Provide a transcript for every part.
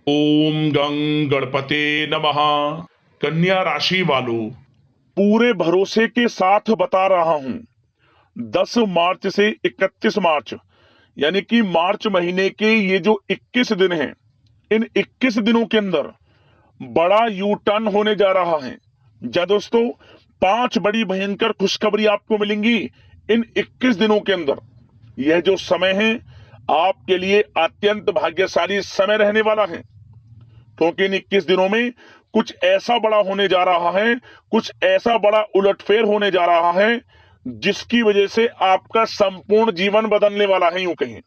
ओम गंग गणपते नमः। कन्या राशि वालों, पूरे भरोसे के साथ बता रहा हूं, 10 मार्च से 31 मार्च यानी कि मार्च महीने के ये जो 21 दिन हैं, इन 21 दिनों के अंदर बड़ा यू टर्न होने जा रहा है। जा दोस्तों, 5 बड़ी भयंकर खुशखबरी आपको मिलेंगी इन 21 दिनों के अंदर। यह जो समय है आपके लिए अत्यंत भाग्यशाली समय रहने वाला है, क्योंकि इन 21 दिनों में कुछ ऐसा बड़ा होने जा रहा है, कुछ ऐसा बड़ा उलटफेर होने जा रहा है जिसकी वजह से आपका संपूर्ण जीवन बदलने वाला है। यूं कहें,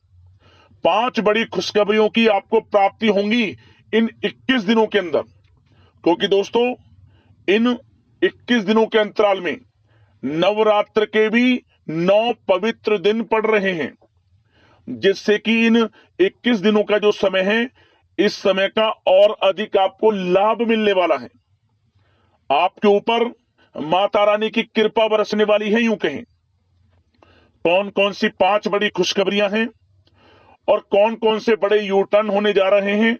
5 बड़ी खुशखबरियों की आपको प्राप्ति होंगी इन 21 दिनों के अंदर, क्योंकि दोस्तों इन 21 दिनों के अंतराल में नवरात्र के भी 9 पवित्र दिन पड़ रहे हैं, जिससे कि इन 21 दिनों का जो समय है, इस समय का और अधिक आपको लाभ मिलने वाला है। आपके ऊपर माता रानी की कृपा बरसने वाली है। यूं कहें, कौन कौन सी 5 बड़ी खुशखबरियां हैं और कौन कौन से बड़े यू टर्न होने जा रहे हैं,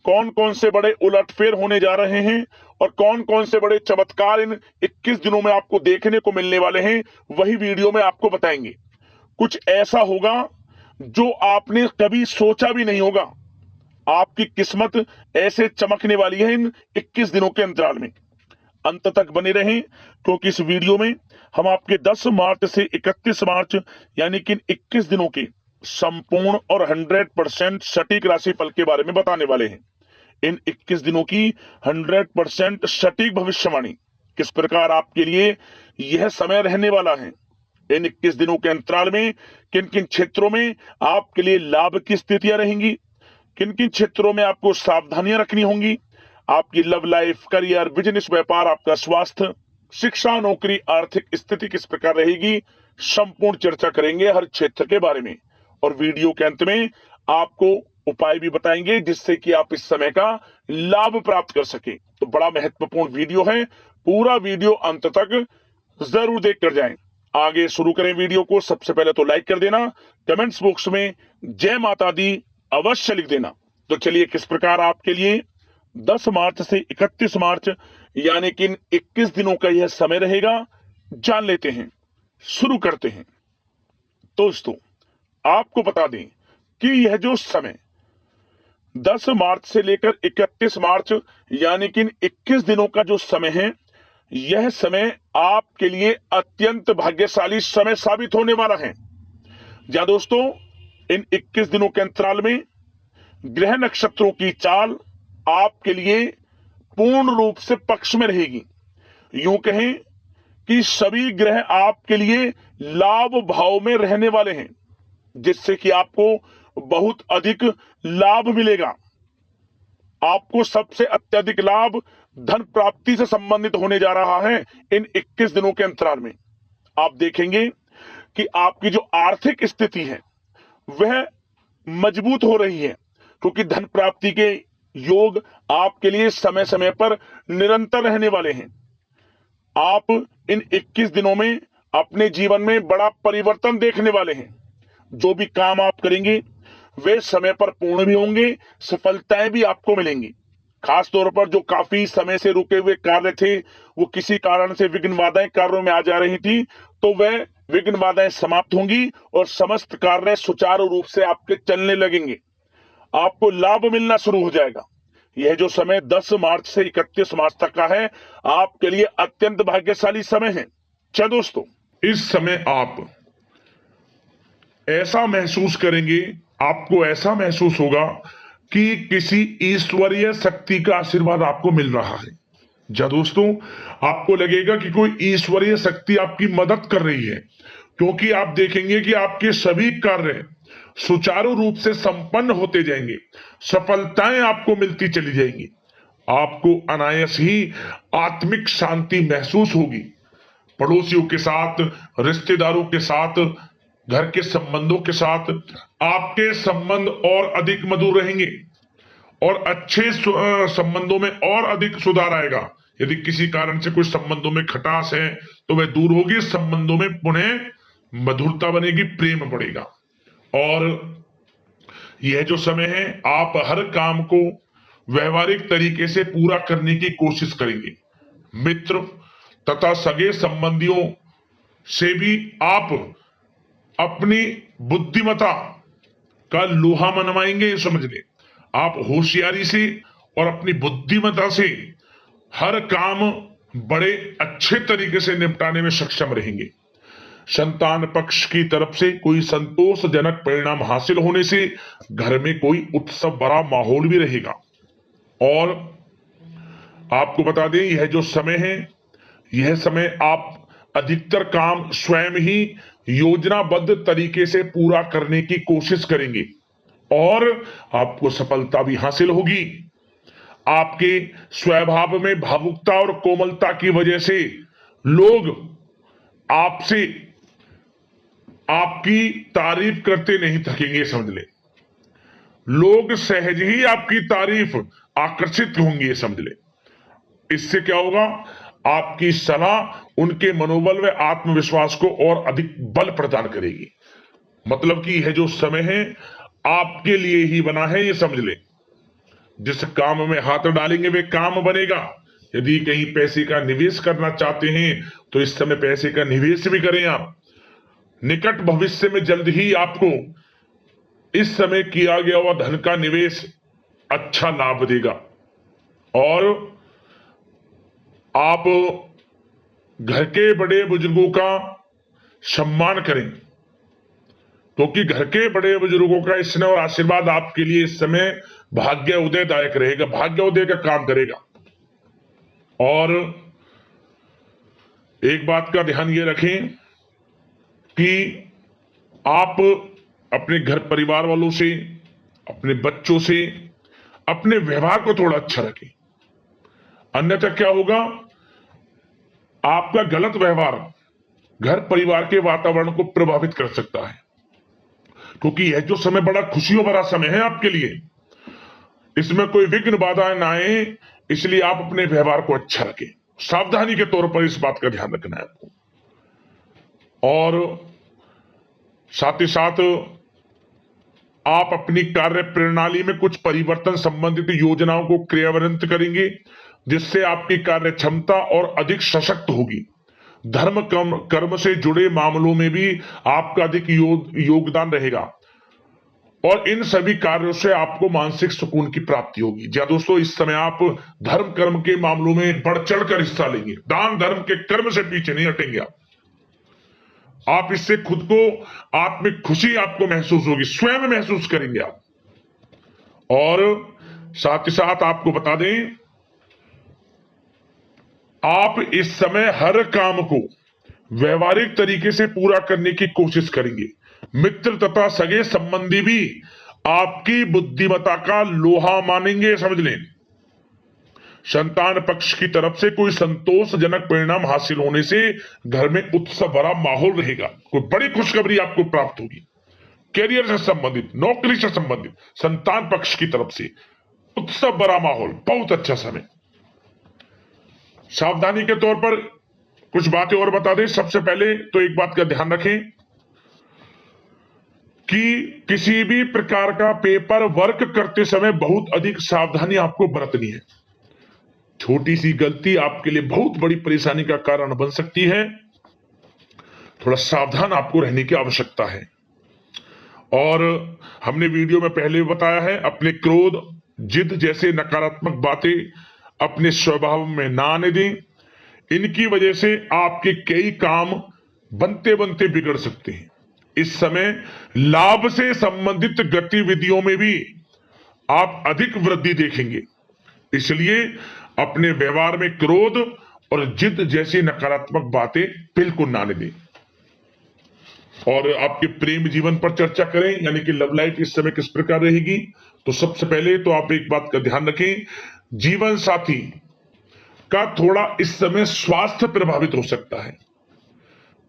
कौन कौन से बड़े उलटफेर होने जा रहे हैं और कौन कौन से बड़े चमत्कार इन 21 दिनों में आपको देखने को मिलने वाले हैं, वही वीडियो में आपको बताएंगे। कुछ ऐसा होगा जो आपने कभी सोचा भी नहीं होगा। आपकी किस्मत ऐसे चमकने वाली है इन 21 दिनों के अंतराल में। अंत तक बने रहें, क्योंकि इस वीडियो में हम आपके 10 मार्च से 31 मार्च यानी कि इन 21 दिनों के संपूर्ण और 100% सटीक राशिफल के बारे में बताने वाले हैं। इन 21 दिनों की 100% सटीक भविष्यवाणी किस प्रकार आपके लिए यह समय रहने वाला है। इन 21 दिनों के अंतराल में किन किन क्षेत्रों में आपके लिए लाभ की स्थितियां रहेंगी, किन किन क्षेत्रों में आपको सावधानियां रखनी होंगी, आपकी लव लाइफ, करियर, बिजनेस, व्यापार, आपका स्वास्थ्य, शिक्षा, नौकरी, आर्थिक स्थिति किस प्रकार रहेगी, संपूर्ण चर्चा करेंगे हर क्षेत्र के बारे में। और वीडियो के अंत में आपको उपाय भी बताएंगे जिससे कि आप इस समय का लाभ प्राप्त कर सके। तो बड़ा महत्वपूर्ण वीडियो है, पूरा वीडियो अंत तक जरूर देख कर जाएं। आगे शुरू करें वीडियो को। सबसे पहले तो लाइक कर देना, कमेंट्स बॉक्स में जय माता दी अवश्य लिख देना। तो चलिए, किस प्रकार आपके लिए 10 मार्च से 31 मार्च यानी कि इन 21 दिनों का यह समय रहेगा, जान लेते हैं, शुरू करते हैं। दोस्तों, आपको बता दें कि यह जो समय 10 मार्च से लेकर 31 मार्च यानी कि इन 21 दिनों का जो समय है, यह समय आपके लिए अत्यंत भाग्यशाली समय साबित होने वाला है। जा दोस्तों, इन 21 दिनों के अंतराल में ग्रह नक्षत्रों की चाल आपके लिए पूर्ण रूप से पक्ष में रहेगी। यूं कहें कि सभी ग्रह आपके लिए लाभ भाव में रहने वाले हैं, जिससे कि आपको बहुत अधिक लाभ मिलेगा। आपको सबसे अत्यधिक लाभ धन प्राप्ति से संबंधित होने जा रहा है इन 21 दिनों के अंतराल में। आप देखेंगे कि आपकी जो आर्थिक स्थिति है वह मजबूत हो रही है, क्योंकि धन प्राप्ति के योग आपके लिए समय समय पर निरंतर रहने वाले हैं। आप इन 21 दिनों में अपने जीवन में बड़ा परिवर्तन देखने वाले हैं। जो भी काम आप करेंगे वे समय पर पूर्ण भी होंगे, सफलताएं भी आपको मिलेंगी। खास तौर पर जो काफी समय से रुके हुए कार्य थे, वो किसी कारण से विघ्न बाधाएं कार्यों में आ जा रही थी, तो वह विघ्न बाधाएं समाप्त होंगी और समस्त कार्य सुचारू रूप से आपके चलने लगेंगे। आपको लाभ मिलना शुरू हो जाएगा। यह जो समय 10 मार्च से 31 मार्च तक का है, आपके लिए अत्यंत भाग्यशाली समय है। क्या दोस्तों, इस समय आप ऐसा महसूस करेंगे, आपको ऐसा महसूस होगा कि किसी ईश्वरीय शक्ति का आशीर्वाद आपको मिल रहा है। जा दोस्तों, आपको लगेगा कि कोई ईश्वरीय शक्ति आपकी मदद कर रही है, क्योंकि आप देखेंगे कि आपके सभी कार्य सुचारू रूप से संपन्न होते जाएंगे, सफलताएं आपको मिलती चली जाएंगी। आपको अनायास ही आत्मिक शांति महसूस होगी। पड़ोसियों के साथ, रिश्तेदारों के साथ, घर के संबंधों के साथ आपके संबंध और अधिक मधुर रहेंगे और अच्छे संबंधों में और अधिक सुधार आएगा। यदि किसी कारण से कुछ संबंधों में खटास है तो वह दूर होगी, संबंधों में पुनः मधुरता बनेगी, प्रेम बढ़ेगा। और यह जो समय है, आप हर काम को व्यवहारिक तरीके से पूरा करने की कोशिश करेंगे। मित्र तथा सगे संबंधियों से भी आप अपनी बुद्धिमत्ता का लोहा मनवाएंगे, समझ लें। आप होशियारी से और अपनी बुद्धिमत्ता से हर काम बड़े अच्छे तरीके से निपटाने में सक्षम रहेंगे। संतान पक्ष की तरफ से कोई संतोषजनक परिणाम हासिल होने से घर में कोई उत्सव भरा माहौल भी रहेगा। और आपको बता दें, यह जो समय है, यह समय आप अधिकतर काम स्वयं ही योजनाबद्ध तरीके से पूरा करने की कोशिश करेंगे और आपको सफलता भी हासिल होगी। आपके स्वभाव में भावुकता और कोमलता की वजह से लोग आपसे आपकी तारीफ करते नहीं थकेंगे, समझ ले। लोग सहज ही आपकी तारीफ आकर्षित होंगे, समझ ले। इससे क्या होगा, आपकी सलाह उनके मनोबल व आत्मविश्वास को और अधिक बल प्रदान करेगी। मतलब कि यह जो समय है आपके लिए ही बना है, ये समझ ले। जिस काम में हाथ डालेंगे वे काम बनेगा। यदि कहीं पैसे का निवेश करना चाहते हैं तो इस समय पैसे का निवेश भी करें आप। निकट भविष्य में जल्द ही आपको इस समय किया गया हुआ धन का निवेश अच्छा लाभ देगा। और आप घर के बड़े बुजुर्गों का सम्मान करें, क्योंकि घर के बड़े बुजुर्गों का स्नेह और आशीर्वाद आपके लिए इस समय भाग्य उदयदायक रहेगा, भाग्य उदय का काम करेगा। और एक बात का ध्यान ये रखें कि आप अपने घर परिवार वालों से, अपने बच्चों से अपने व्यवहार को थोड़ा अच्छा रखें। अन्यथा क्या होगा, आपका गलत व्यवहार घर परिवार के वातावरण को प्रभावित कर सकता है। क्योंकि यह जो समय बड़ा खुशियों भरा समय है आपके लिए, इसमें कोई विघ्न बाधा ना आए, इसलिए आप अपने व्यवहार को अच्छा रखें। सावधानी के तौर पर इस बात का ध्यान रखना है आपको। और साथ ही साथ आप अपनी कार्य प्रणाली में कुछ परिवर्तन संबंधित योजनाओं को क्रियान्वित करेंगे, जिससे आपकी कार्य क्षमता और अधिक सशक्त होगी। धर्म कर्म से जुड़े मामलों में भी आपका अधिक योगदान रहेगा और इन सभी कार्यों से आपको मानसिक सुकून की प्राप्ति होगी। जी दोस्तों, इस समय आप धर्म कर्म के मामलों में बढ़ चढ़कर हिस्सा लेंगे। दान धर्म के कर्म से पीछे नहीं हटेंगे आप इससे खुद को आत्मिक खुशी आपको महसूस होगी, स्वयं महसूस करेंगे आप। और साथ ही साथ आपको बता दें, आप इस समय हर काम को व्यवहारिक तरीके से पूरा करने की कोशिश करेंगे। मित्र तथा सगे संबंधी भी आपकी बुद्धिमत्ता का लोहा मानेंगे, समझ लें। संतान पक्ष की तरफ से कोई संतोषजनक परिणाम हासिल होने से घर में उत्सव भरा माहौल रहेगा। कोई बड़ी खुशखबरी आपको प्राप्त होगी। कैरियर से संबंधित, नौकरी से संबंधित, संतान पक्ष की तरफ से उत्सव भरा माहौल, बहुत अच्छा समय। सावधानी के तौर पर कुछ बातें और बता दें। सबसे पहले तो एक बात का ध्यान रखें कि किसी भी प्रकार का पेपर वर्क करते समय बहुत अधिक सावधानी आपको बरतनी है। छोटी सी गलती आपके लिए बहुत बड़ी परेशानी का कारण बन सकती है। थोड़ा सावधान आपको रहने की आवश्यकता है। और हमने वीडियो में पहले बताया है, अपने क्रोध, जिद जैसे नकारात्मक बातें अपने स्वभाव में ना आने दें। इनकी वजह से आपके कई काम बनते बनते बिगड़ सकते हैं। इस समय लाभ से संबंधित गतिविधियों में भी आप अधिक वृद्धि देखेंगे, इसलिए अपने व्यवहार में क्रोध और जिद जैसी नकारात्मक बातें बिल्कुल ना आने दें। और आपके प्रेम जीवन पर चर्चा करें, यानी कि लव लाइफ इस समय किस प्रकार रहेगी। तो सबसे पहले तो आप एक बात का ध्यान रखें, जीवन साथी का थोड़ा इस समय स्वास्थ्य प्रभावित हो सकता है,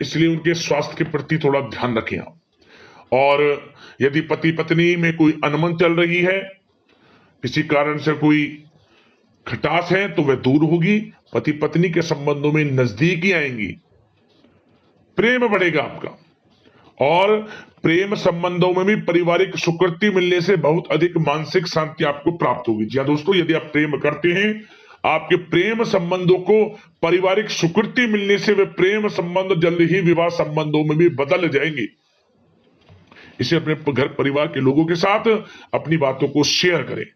इसलिए उनके स्वास्थ्य के प्रति थोड़ा ध्यान रखें आप। और यदि पति पत्नी में कोई अनबन चल रही है, किसी कारण से कोई खटास है, तो वह दूर होगी। पति पत्नी के संबंधों में नजदीकी आएंगी, प्रेम बढ़ेगा आपका। और प्रेम संबंधों में भी पारिवारिक स्वीकृति मिलने से बहुत अधिक मानसिक शांति आपको प्राप्त होगी। जी हाँ दोस्तों, यदि आप प्रेम करते हैं, आपके प्रेम संबंधों को पारिवारिक स्वीकृति मिलने से वे प्रेम संबंध जल्द ही विवाह संबंधों में भी बदल जाएंगे। इसे अपने घर परिवार के लोगों के साथ अपनी बातों को शेयर करें।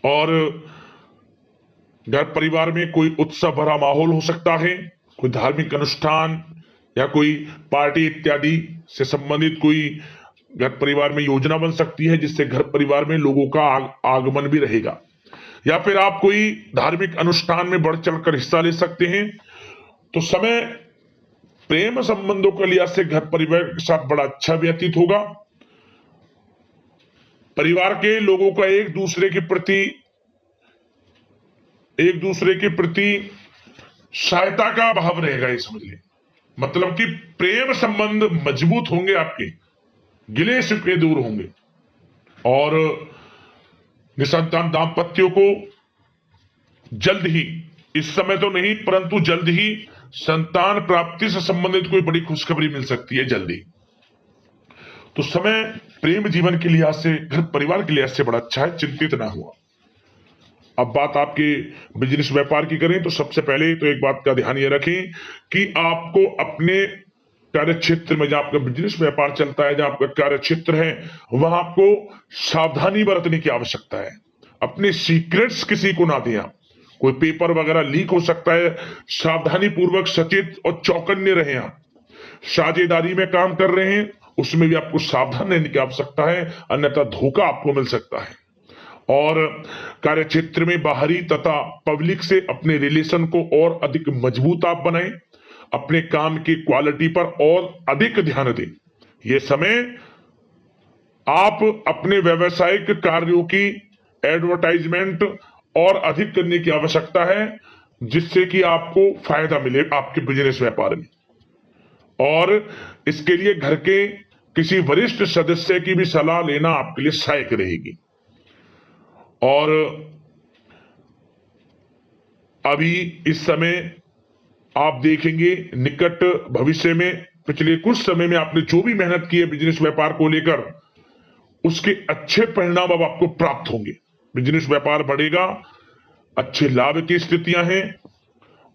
और घर परिवार में कोई उत्सव भरा माहौल हो सकता है, कोई धार्मिक अनुष्ठान या कोई पार्टी इत्यादि से संबंधित कोई घर परिवार में योजना बन सकती है, जिससे घर परिवार में लोगों का आगमन भी रहेगा। या फिर आप कोई धार्मिक अनुष्ठान में बढ़ चढ़कर हिस्सा ले सकते हैं। तो समय प्रेम संबंधों के लिहाज से घर परिवार के साथ बड़ा अच्छा व्यतीत होगा। परिवार के लोगों का एक दूसरे के प्रति सहायता का भाव रहेगा, ये समझ लें। मतलब कि प्रेम संबंध मजबूत होंगे, आपके गिले शिकवे दूर होंगे। और निसंतान दाम्पत्यों को जल्द ही, इस समय तो नहीं परंतु जल्द ही संतान प्राप्ति से संबंधित कोई बड़ी खुशखबरी मिल सकती है जल्दी। तो समय प्रेम जीवन के लिहाज से, घर परिवार के लिहाज से बड़ा अच्छा है, चिंतित ना हुआ। अब बात आपके बिजनेस व्यापार की करें तो सबसे पहले तो एक बात का ध्यान ये रखें कि आपको अपने कार्य क्षेत्र में, जहां आपका बिजनेस व्यापार चलता है, जहां आपका कार्य क्षेत्र है, वहां आपको सावधानी बरतने की आवश्यकता है। अपने सीक्रेट्स किसी को ना दें आप। कोई पेपर वगैरह लीक हो सकता है, सावधानी पूर्वक सचेत और चौकन्ने रहें आप। साझेदारी में काम कर रहे हैं, उसमें भी आपको सावधान रहने की आवश्यकता है, अन्यथा धोखा आपको मिल सकता है। और कार्य क्षेत्र में बाहरी तथा पब्लिक से अपने रिलेशन को और अधिक मजबूत आप बनाएं। अपने काम की क्वालिटी पर और अधिक ध्यान दें। यह समय आप अपने व्यावसायिक कार्यों की एडवर्टाइजमेंट और अधिक करने की आवश्यकता है, जिससे कि आपको फायदा मिले आपके बिजनेस व्यापार में। और इसके लिए घर के किसी वरिष्ठ सदस्य की भी सलाह लेना आपके लिए सहायक रहेगी। और अभी इस समय आप देखेंगे, निकट भविष्य में, पिछले कुछ समय में आपने जो भी मेहनत की है बिजनेस व्यापार को लेकर, उसके अच्छे परिणाम अब आपको प्राप्त होंगे। बिजनेस व्यापार बढ़ेगा, अच्छे लाभ की स्थितियां हैं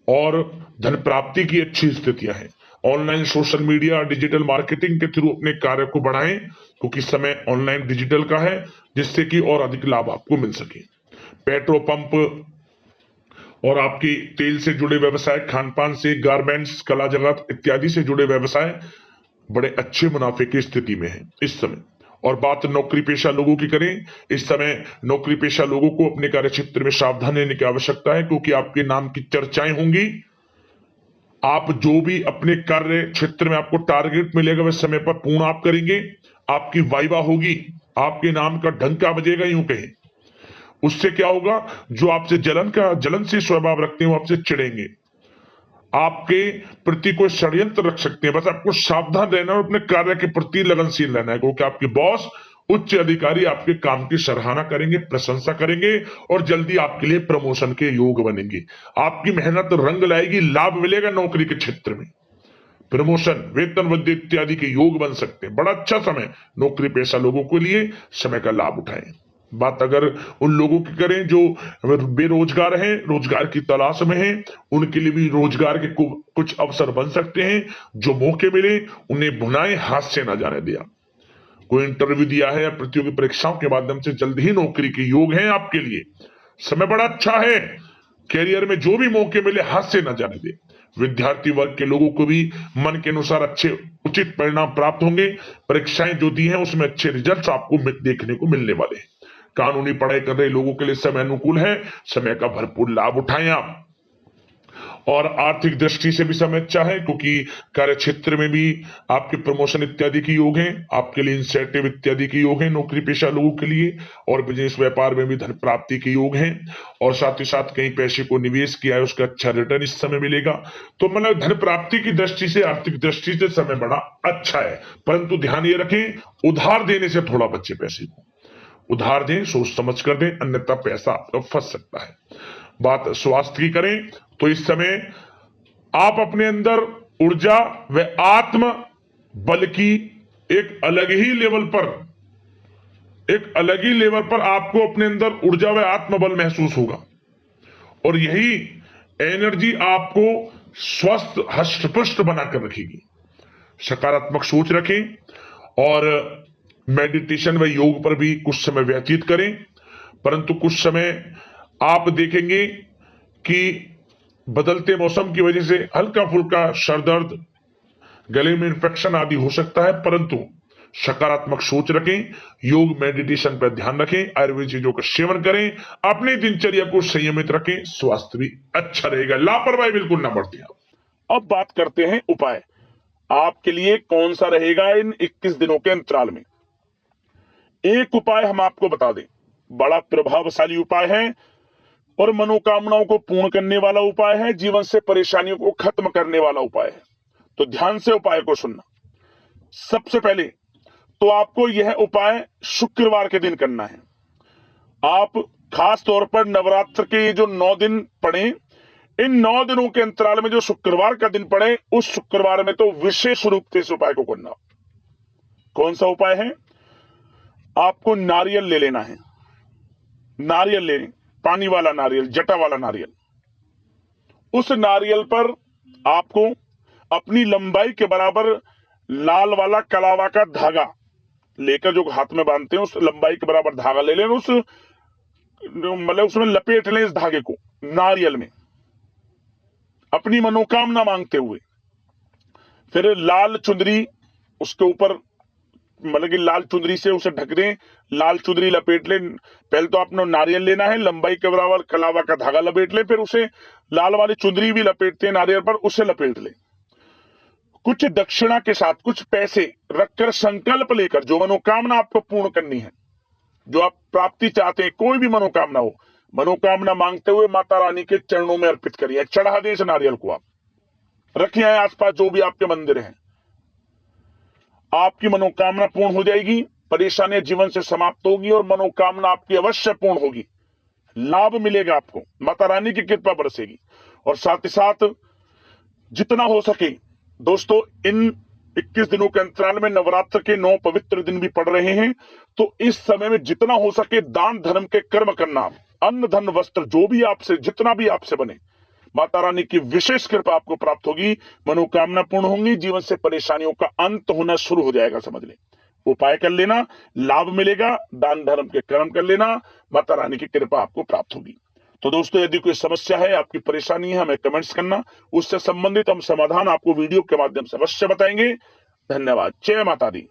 और धन प्राप्ति की अच्छी स्थितियां हैं। Online social media, digital marketing के थ्रू अपने कार्य को बढ़ाएं, क्योंकि समय ऑनलाइन डिजिटल का है, जिससे कि और अधिक लाभ आपको मिल सके। पेट्रोल पंप और आपकी तेल से जुड़े व्यवसाय, खान पान से, गारमेंट्स, कला जगत इत्यादि से जुड़े व्यवसाय बड़े अच्छे मुनाफे की स्थिति में है इस समय। और बात नौकरी पेशा लोगों की करें, इस समय नौकरी पेशा लोगों को अपने कार्य क्षेत्र में सावधान रहने की आवश्यकता है, क्योंकि आपके नाम की चर्चाएं होंगी। आप जो भी अपने कार्य क्षेत्र में आपको टारगेट मिलेगा, वह समय पर पूर्ण आप करेंगे। आपकी वाइवा होगी, आपके नाम का डंका बजेगा, यूं कहें। उससे क्या होगा, जो आपसे जलन से स्वभाव रखते हैं, वो आपसे चिढ़ेंगे, आपके प्रति कोई षड्यंत्र रख सकते हैं। बस आपको सावधान रहना और अपने कार्य के प्रति लगनशील रहना है, क्योंकि आपके बॉस, उच्च अधिकारी आपके काम की सराहना करेंगे, प्रशंसा करेंगे और जल्दी आपके लिए प्रमोशन के योग बनेंगे। आपकी मेहनत रंग लाएगी, लाभ मिलेगा नौकरी के क्षेत्र में, प्रमोशन, वेतन वृद्धि इत्यादि के योग बन सकते हैं। बड़ा अच्छा समय नौकरी पेशा लोगों के लिए, समय का लाभ उठाएं। बात अगर उन लोगों की करें जो बेरोजगार हैं, रोजगार की तलाश में हैं, उनके लिए भी रोजगार के कुछ अवसर बन सकते हैं। जो मौके मिले उन्हें भुनाएं, हाथ से ना जाने दिया। कोई इंटरव्यू दिया है या प्रतियोगी परीक्षाओं के माध्यम से जल्द ही नौकरी के योग हैं आपके लिए। समय बड़ा अच्छा है, कैरियर में जो भी मौके मिले हाथ से ना जाने दे। विद्यार्थी वर्ग के लोगों को भी मन के अनुसार अच्छे उचित परिणाम प्राप्त होंगे। परीक्षाएं जो दी हैं उसमें अच्छे रिजल्ट आपको देखने को मिलने वाले हैं। कानूनी पढ़ाई कर रहे लोगों के लिए समय अनुकूल है, समय का भरपूर लाभ उठाएं आप। और आर्थिक दृष्टि से भी समय अच्छा है, क्योंकि कार्य क्षेत्र में भी आपके प्रमोशन इत्यादि के योग हैं, आपके लिए इंसेंटिव इत्यादि के योग हैं नौकरी पेशा लोगों के लिए। और बिजनेस व्यापार में भी धन प्राप्ति के योग हैं, और साथ ही साथ कहीं पैसे को निवेश किया है उसका अच्छा रिटर्न इस समय मिलेगा। तो मतलब धन प्राप्ति की दृष्टि से, आर्थिक दृष्टि से समय बड़ा अच्छा है। परंतु ध्यान ये रखें, उधार देने से थोड़ा बचे। पैसे को उधार दें, सोच समझ कर दें, अन्यथा पैसा आपका फंस सकता है। बात स्वास्थ्य की करें तो इस समय आप अपने अंदर ऊर्जा व आत्म बल्कि एक अलग ही लेवल पर आपको अपने अंदर ऊर्जा व आत्मबल महसूस होगा और यही एनर्जी आपको स्वस्थ हष्ट-पुष्ट बनाकर रखेगी। सकारात्मक सोच रखें और मेडिटेशन व योग पर भी कुछ समय व्यतीत करें, परंतु कुछ समय आप देखेंगे कि बदलते मौसम की वजह से हल्का फुल्का सर दर्द, गले में इंफेक्शन आदि हो सकता है, परंतु सकारात्मक सोच रखें, योग मेडिटेशन पर ध्यान रखें, आयुर्वेद चीजों का सेवन करें, अपनी दिनचर्या को संयमित रखें, स्वास्थ्य भी अच्छा रहेगा। लापरवाही बिल्कुल ना बरतें। अब बात करते हैं उपाय। आपके लिए कौन सा रहेगा इन 21 दिनों के अंतराल में। एक उपाय हम आपको बता दें, बड़ा प्रभावशाली उपाय है और मनोकामनाओं को पूर्ण करने वाला उपाय है, जीवन से परेशानियों को खत्म करने वाला उपाय है। तो ध्यान से उपाय को सुनना। सबसे पहले तो आपको यह उपाय शुक्रवार के दिन करना है। आप खास तौर पर नवरात्र के जो 9 दिन पड़े, इन 9 दिनों के अंतराल में जो शुक्रवार का दिन पड़े, उस शुक्रवार में तो विशेष रूप से इस उपाय को करना। कौन सा उपाय है? आपको नारियल ले लेना है। नारियल ले लें, पानी वाला नारियल, जटा वाला नारियल। उस नारियल पर आपको अपनी लंबाई के बराबर लाल वाला कलावा का धागा लेकर, जो हाथ में बांधते हैं, उस लंबाई के बराबर धागा ले लें, उस मतलब उसमें लपेट लें इस धागे को नारियल में, अपनी मनोकामना मांगते हुए। फिर लाल चुंदरी उसके ऊपर, मतलब कि लाल चुंदरी से उसे ढक दें, लाल चुंदरी लपेट लें। पहले तो आपने नारियल लेना है, लंबाई के बराबर कलावा का धागा लपेट लें, फिर उसे लाल वाली चुंदरी भी लपेटते हैं नारियल पर, उसे लपेट लें। कुछ दक्षिणा के साथ कुछ पैसे रखकर संकल्प लेकर जो मनोकामना आपको पूर्ण करनी है, जो आप प्राप्ति चाहते हैं, कोई भी मनोकामना हो, मनोकामना मांगते हुए माता रानी के चरणों में अर्पित करिए। चढ़ा दें इस नारियल को, आप रखिए आसपास जो भी आपके मंदिर हैं। आपकी मनोकामना पूर्ण हो जाएगी, परेशानियां जीवन से समाप्त होगी और मनोकामना आपकी अवश्य पूर्ण होगी। लाभ मिलेगा आपको, माता रानी की कृपा बरसेगी। और साथ ही साथ जितना हो सके दोस्तों, इन 21 दिनों के अंतराल में नवरात्र के 9 पवित्र दिन भी पड़ रहे हैं, तो इस समय में जितना हो सके दान धर्म के कर्म करना। अन्न धन वस्त्र जो भी आपसे, जितना भी आपसे बने, माता रानी की विशेष कृपा आपको प्राप्त होगी, मनोकामना पूर्ण होंगी, जीवन से परेशानियों का अंत होना शुरू हो जाएगा, समझ लें। उपाय कर लेना, लाभ मिलेगा, दान धर्म के कर्म कर लेना, माता रानी की कृपा आपको प्राप्त होगी। तो दोस्तों, यदि कोई समस्या है, आपकी परेशानी है, हमें कमेंट्स करना, उससे संबंधित हम समाधान आपको वीडियो के माध्यम से अवश्य बताएंगे। धन्यवाद। जय माता दी।